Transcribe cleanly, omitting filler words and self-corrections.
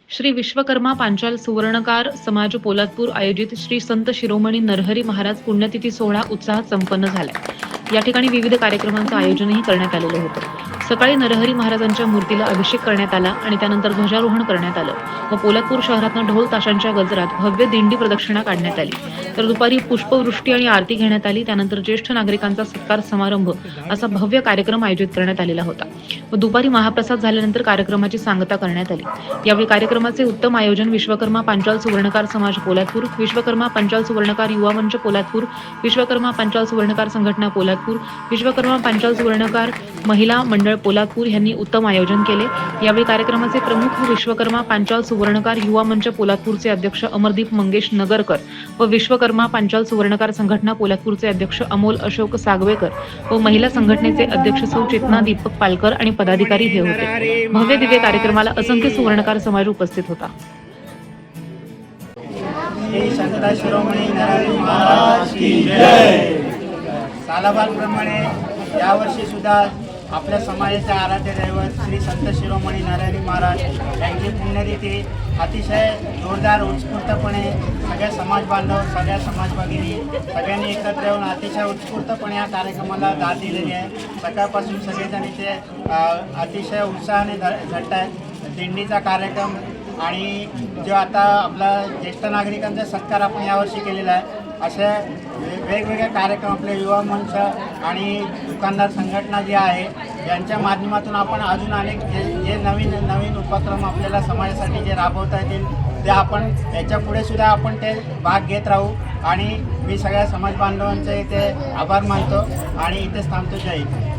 श्री विश्वकर्मा पांचाल सुवर्णकार समाज पोलादपूर आयोजित श्री संत शिरोमणी नरहरी महाराज पुण्यतिथी सोहळा उत्साहात संपन्न झाला। या ठिकाणी विविध कार्यक्रमांचं आयोजनही करण्यात आलेलं होतं। सकाळी नरहरी महाराजांच्या मूर्तीला अभिषेक करण्यात आला आणि त्यानंतर ध्वजारोहण करण्यात आलं व पोलादपूर शहरातून ढोल ताशांच्या गजरात भव्य दिंडी प्रदक्षिणा काढण्यात आली। तर दुपारी पुष्पवृष्टी आणि आरती घेण्यात आली। त्यानंतर ज्येष्ठ नागरिकांचा सत्कार समारंभ असा भव्य कार्यक्रम आयोजित करण्यात आलेला होता व दुपारी महाप्रसाद झाल्यानंतर कार्यक्रमाची सांगता करण्यात आली। यावेळी कार्यक्रमाचे उत्तम आयोजन विश्वकर्मा पांचाल सुवर्णकार समाज पोलादपूर, विश्वकर्मा पांचाल सुवर्णकार युवा मंच पोलादपूर, विश्वकर्मा पांचाल सुवर्णकार संघटना पोलादपूर, विश्वकर्मा पांचाल सुवर्णकार महिला मंडळ पोलादपूर यांनी उत्तम आयोजन केले। यावेळी कार्यक्रमाचे प्रमुख विश्वकर्मा पांचाल सुवर्णकार युवा मंच पोलादपूरचे अध्यक्ष अमरदीप मंगेश नगरकर व विश्वकर्मा पांचाल सुवर्णकार संघटना पोलादपूरचे अध्यक्ष अमोल अशोक सागवेकर व महिला संघटनेचे अध्यक्ष सौ चेतना दीपक पालकर आणि पदाधिकारी हे होते। भव्य दिव्य कार्यक्रमाला असंख्य सुवर्णकार समाज उपस्थित होता। संत शिरोमणी नरहरी महाराज की जय। सालाबादप्रमाणे यावर्षी सुद्धा आपल्या समाजाचे आराध्य दैवत श्री संत शिरोमणी नरहरी महाराज यांची पुण्यतिथी अतिशय जोरदार उत्स्फूर्तपणे सगळे समाज बांधव, सगळ्या समाज भगिनी सगळ्यांनी एकत्र येऊन अतिशय उत्स्फूर्तपणे या कार्यक्रमाला दाद दिलेली आहे। सकाळपासून सगळेजण इथे अतिशय उत्साहाने झटत आहेत। दिंडीचा कार्यक्रम आणि जो आता आपला ज्येष्ठ नागरिकांचा सत्कार आपण यावर्षी केलेला आहे, असे वेगवेगळे कार्यक्रम आपले युवा मंच आणि दुकानदार संघटना जी आहे यांच्या माध्यमातून आपण अजून अनेक जे नवीन उपक्रम आपल्याला समाजासाठी जे राबवता येतील ते आपण याच्या पुढे सुद्धा आपण ते भाग घेत राहू। आणि मी सगळ्या समाज बांधवांचे इथे आभार मानतो आणि इथेच थांबतो। जय हिंद।